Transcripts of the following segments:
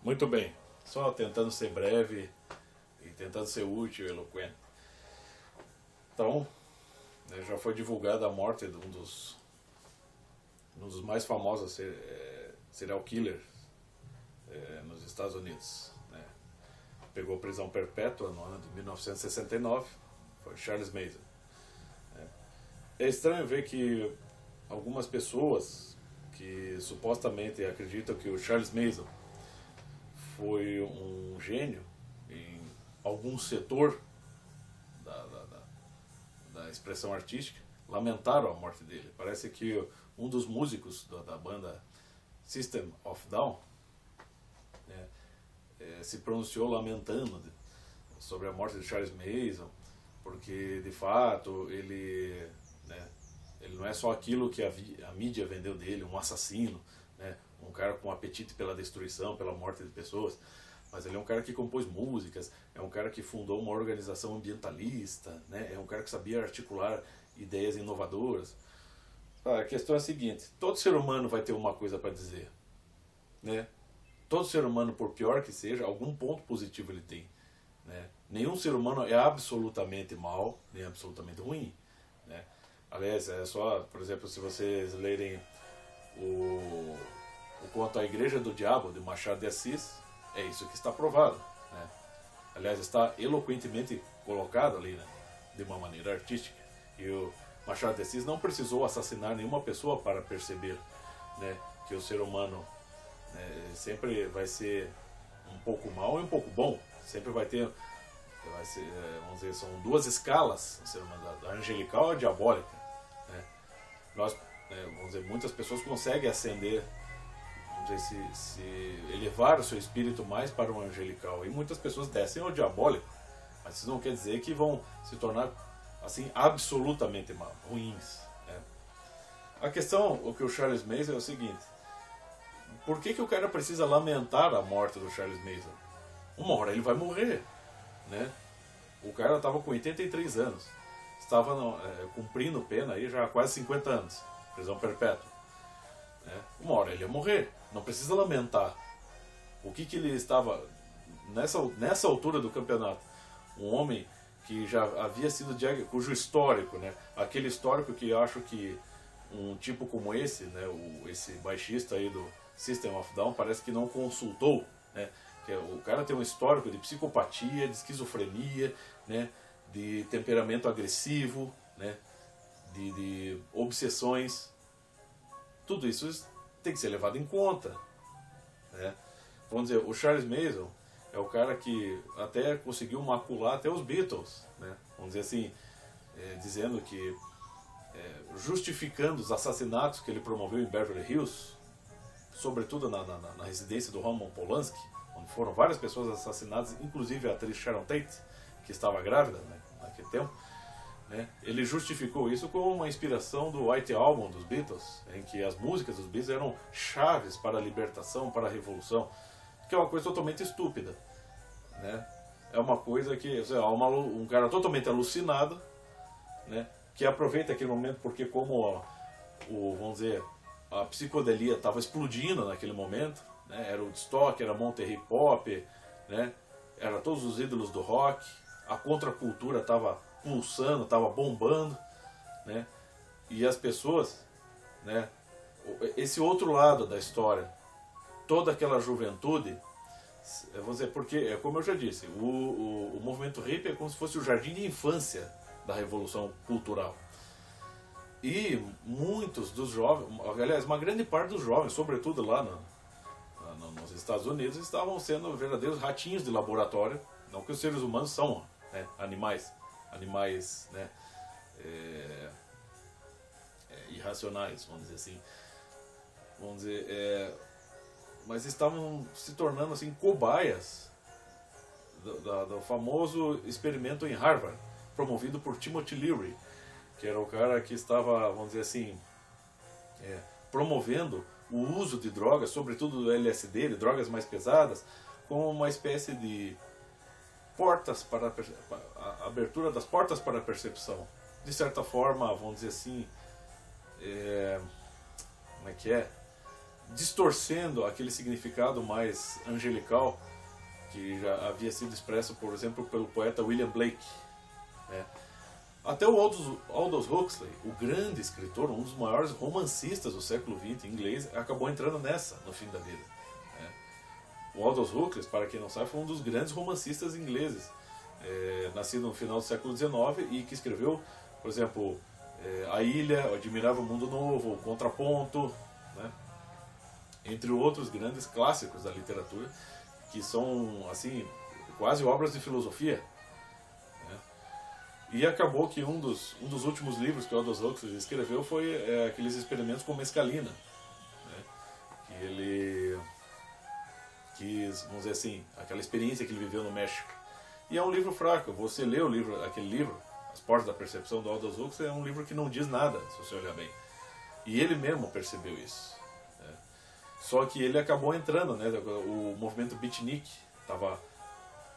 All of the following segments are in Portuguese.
Muito bem, só tentando ser breve e tentando ser útil e eloquente. Então, já foi divulgada a morte de um dos mais famosos serial killers nos Estados Unidos. Né? Pegou prisão perpétua no ano de 1969, foi Charles Manson. É estranho ver que algumas pessoas que supostamente acreditam que o Charles Manson foi um gênio em algum setor da expressão artística, lamentaram a morte dele. Parece que um dos músicos da banda System of a Down se pronunciou lamentando sobre a morte de Charles Manson, porque de fato ele não é só aquilo que a mídia vendeu dele, um assassino, um cara com apetite pela destruição, pela morte de pessoas, mas ele é um cara que compôs músicas, é um cara que fundou uma organização ambientalista, é um cara que sabia articular ideias inovadoras. A questão é a seguinte: todo ser humano vai ter uma coisa para dizer, todo ser humano, por pior que seja, algum ponto positivo ele tem, nenhum ser humano é absolutamente mal nem absolutamente ruim, Aliás, é só, por exemplo, se vocês lerem o conto A Igreja do Diabo, de Machado de Assis, é isso que está provado. Aliás, está eloquentemente colocado ali, de uma maneira artística. E o Machado de Assis não precisou assassinar nenhuma pessoa para perceber que o ser humano sempre vai ser um pouco mal e um pouco bom. Sempre vai ser, vamos dizer, são duas escalas, o ser humano, a angelical e a diabólica. Nós, vamos dizer, muitas pessoas conseguem ascender, vamos dizer, se elevar o seu espírito mais para o angelical, e muitas pessoas descem ao diabólico, mas isso não quer dizer que vão se tornar assim absolutamente ruins. A questão, o que o Charles Manson é o seguinte: por que o cara precisa lamentar a morte do Charles Manson? Uma hora ele vai morrer, O cara estava com 83 anos, estava cumprindo pena aí já há quase 50 anos, prisão perpétua. Uma hora ele ia morrer, não precisa lamentar. O que ele estava, nessa altura do campeonato, um homem que já havia sido cujo histórico, aquele histórico que eu acho que um tipo como esse, esse baixista aí do System of a Down, parece que não consultou, que o cara tem um histórico de psicopatia, de esquizofrenia, de temperamento agressivo, de obsessões. Tudo isso tem que ser levado em conta. Vamos dizer, o Charles Manson é o cara que até conseguiu macular até os Beatles, Vamos dizer assim, dizendo que, justificando os assassinatos que ele promoveu em Beverly Hills, sobretudo na residência do Roman Polanski, onde foram várias pessoas assassinadas, inclusive a atriz Sharon Tate, que estava grávida naquele tempo. Ele justificou isso com uma inspiração do White Album dos Beatles, em que as músicas dos Beatles eram chaves para a libertação, para a revolução, que é uma coisa totalmente estúpida. É uma coisa que um cara totalmente alucinado, que aproveita aquele momento porque, como vamos dizer, a psicodelia estava explodindo naquele momento, era o Woodstock, era Monterey Pop, era todos os ídolos do rock, a contracultura estava pulsando, estava bombando, e as pessoas, esse outro lado da história, toda aquela juventude, vou dizer, porque, como eu já disse, o movimento hippie é como se fosse o jardim de infância da revolução cultural. E muitos dos jovens, aliás, uma grande parte dos jovens, sobretudo lá nos Estados Unidos, estavam sendo verdadeiros ratinhos de laboratório. Não que os seres humanos são animais irracionais, vamos dizer assim. Mas estavam se tornando assim cobaias do famoso experimento em Harvard, promovido por Timothy Leary, que era o cara que estava, vamos dizer assim, promovendo o uso de drogas, sobretudo do LSD, de drogas mais pesadas, como uma espécie de portas para a abertura das portas para a percepção. De certa forma, vamos dizer assim, como é que é? distorcendo aquele significado mais angelical que já havia sido expresso, por exemplo, pelo poeta William Blake, né? Até o Aldous Huxley, o grande escritor, um dos maiores romancistas do século XX inglês, acabou entrando nessa no fim da vida, né? O Aldous Huxley, para quem não sabe, foi um dos grandes romancistas ingleses, nascido no final do século XIX e que escreveu, por exemplo, A Ilha, O Admirável Mundo Novo, O Contraponto, né? Entre outros grandes clássicos da literatura, que são assim quase obras de filosofia, né? E acabou que um dos últimos livros que o Aldous Huxley escreveu foi aqueles experimentos com mescalina, né? Que ele quis, vamos dizer assim, aquela experiência que ele viveu no México. E é um livro fraco. Você lê aquele livro, As Portas da Percepção, do Aldous Huxley, é um livro que não diz nada, se você olhar bem. E ele mesmo percebeu isso, né? Só que ele acabou entrando, né? O movimento beatnik estava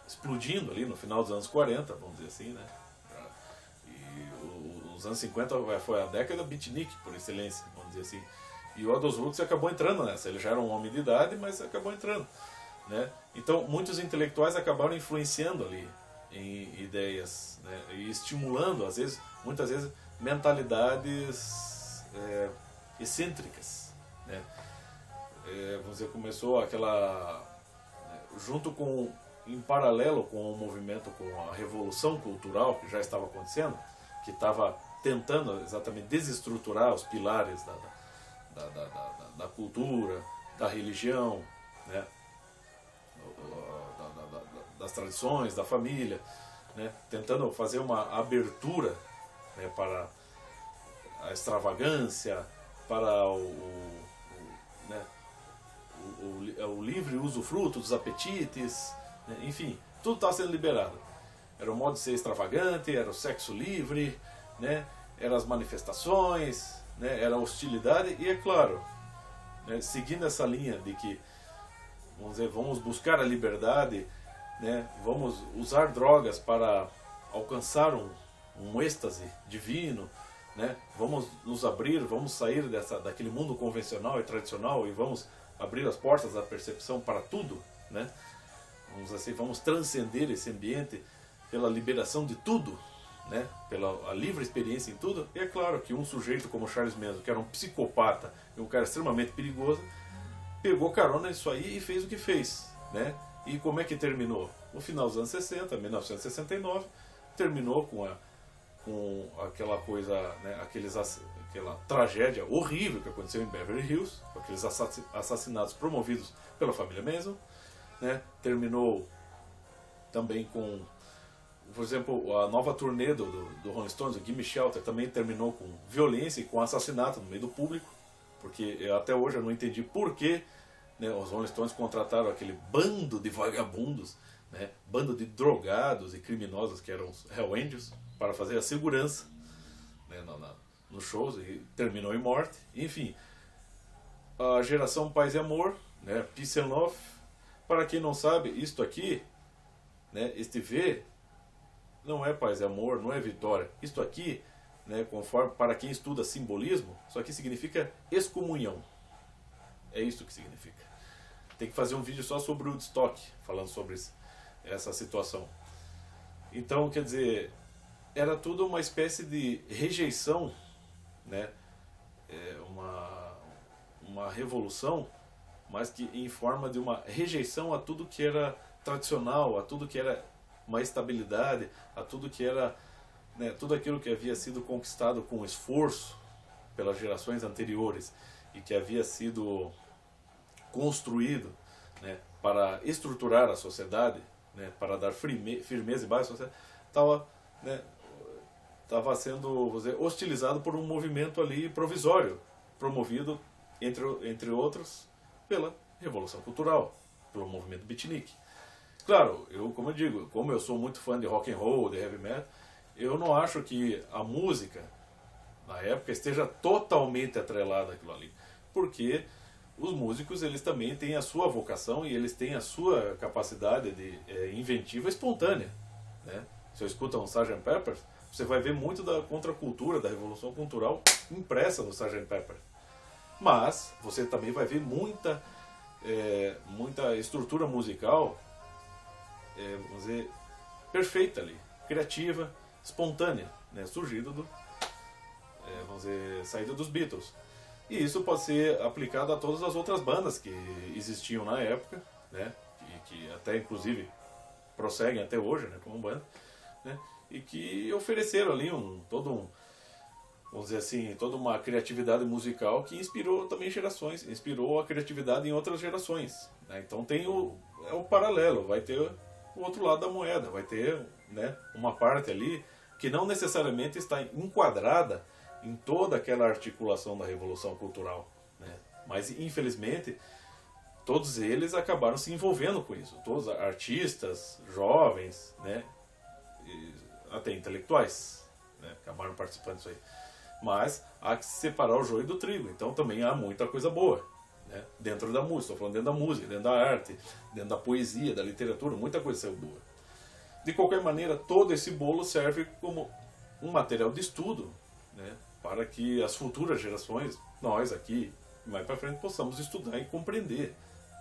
explodindo ali no final dos anos 40, vamos dizer assim, né? E os anos 50 foi a década beatnik, por excelência, vamos dizer assim. E o Aldous Huxley acabou entrando nessa. Ele já era um homem de idade, mas acabou entrando, né? Então, muitos intelectuais acabaram influenciando ali em ideias, né? E estimulando, muitas vezes, mentalidades excêntricas, né? Vamos dizer, começou aquela, em paralelo com o movimento, com a revolução cultural que já estava acontecendo, que estava tentando exatamente desestruturar os pilares da cultura, da religião, né? Das tradições, da família, né? Tentando fazer uma abertura, né, para a extravagância, para né, o livre usufruto dos apetites, né? Enfim, tudo estava sendo liberado. Era o modo de ser extravagante, era o sexo livre, né? Eram as manifestações, né? Era a hostilidade e, é claro, né, seguindo essa linha de que, vamos dizer, vamos buscar a liberdade, né? Vamos usar drogas para alcançar um êxtase divino, né? Vamos nos abrir, vamos sair daquele mundo convencional e tradicional e vamos abrir as portas da percepção para tudo, né? Vamos transcender esse ambiente pela liberação de tudo, né? Pela a livre experiência em tudo. E é claro que um sujeito como Charles Manson, que era um psicopata e um cara extremamente perigoso, pegou carona nisso aí e fez o que fez, né? E como é que terminou? No final dos anos 60, 1969, terminou com aquela coisa, né, aquela tragédia horrível que aconteceu em Beverly Hills, com aqueles assassinatos promovidos pela família Manson, né? Terminou também com, por exemplo, a nova turnê do Rolling Stones, o Gimme Shelter, também terminou com violência e com assassinato no meio do público, porque até hoje eu não entendi por que, né, os Rolling Stones contrataram aquele bando de vagabundos, né, bando de drogados e criminosos que eram os Hell Angels, para fazer a segurança, né, nos shows, e terminou em morte. Enfim, a geração Paz e Amor, né, Peace and Love. Para quem não sabe, isto aqui, né, este V, não é paz e amor, não é vitória. Isto aqui, né, conforme, para quem estuda simbolismo, isso aqui significa excomunhão. É isso que significa. Tem que fazer um vídeo só sobre o Woodstock, falando sobre essa situação. Então, quer dizer, era tudo uma espécie de rejeição, né? Uma revolução, mas que em forma de uma rejeição a tudo que era tradicional, a tudo que era uma estabilidade, a tudo que era, né, tudo aquilo que havia sido conquistado com esforço pelas gerações anteriores e que havia sido construído, né, para estruturar a sociedade, né, para dar firmeza e base à sociedade, estava sendo, vamos dizer, hostilizado por um movimento ali provisório, promovido, entre outros, pela Revolução Cultural, pelo movimento beatnik. Claro, como eu digo, como eu sou muito fã de rock and roll, de heavy metal, eu não acho que a música, na época, esteja totalmente atrelada àquilo ali, porque os músicos, eles também têm a sua vocação e eles têm a sua capacidade de inventiva espontânea, né? Se você escuta um Sgt. Pepper, você vai ver muito da contracultura, da revolução cultural impressa no Sgt. Pepper, Mas você também vai ver muita estrutura musical, vamos dizer, perfeita ali, criativa, espontânea, né? Surgido vamos dizer, saída dos Beatles. E isso pode ser aplicado a todas as outras bandas que existiam na época, né? Que até inclusive prosseguem até hoje, né? Como banda, né? E que ofereceram ali vamos dizer assim, toda uma criatividade musical que inspirou também gerações, inspirou a criatividade em outras gerações, né? Então tem o paralelo, vai ter o outro lado da moeda, vai ter, né, uma parte ali que não necessariamente está enquadrada em toda aquela articulação da Revolução Cultural, né? Mas infelizmente todos eles acabaram se envolvendo com isso, todos artistas, jovens, né, e até intelectuais, né, acabaram participando disso aí. Mas há que separar o joio do trigo, então também há muita coisa boa, né, dentro da música, estou falando dentro da música, dentro da arte, dentro da poesia, da literatura, muita coisa saiu boa. De qualquer maneira, todo esse bolo serve como um material de estudo, né, para que as futuras gerações, nós aqui, mais para frente, possamos estudar e compreender,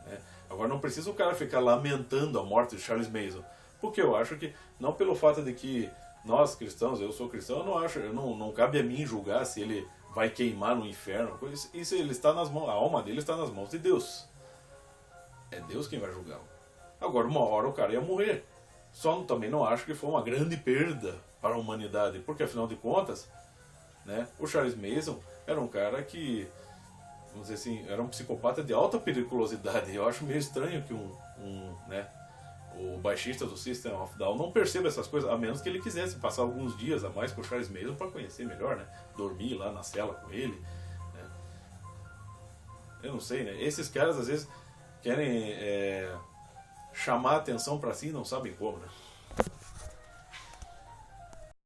né. Agora não precisa o cara ficar lamentando a morte de Charles Manson, porque eu acho que, não pelo fato de que nós cristãos, eu sou cristão, eu não acho, não cabe a mim julgar se ele vai queimar no inferno, isso ele está nas mãos, a alma dele está nas mãos de Deus. É Deus quem vai julgá-lo. Agora, uma hora o cara ia morrer. Só também não acho que foi uma grande perda para a humanidade, porque afinal de contas, né, o Charles Manson era um cara que, vamos dizer assim, era um psicopata de alta periculosidade. Eu acho meio estranho que né, o baixista do System of a Down não perceba essas coisas, a menos que ele quisesse passar alguns dias a mais com o Charles Manson para conhecer melhor, né? Dormir lá na cela com ele, né? Eu não sei, né? Esses caras às vezes querem chamar a atenção para si e não sabem como, né?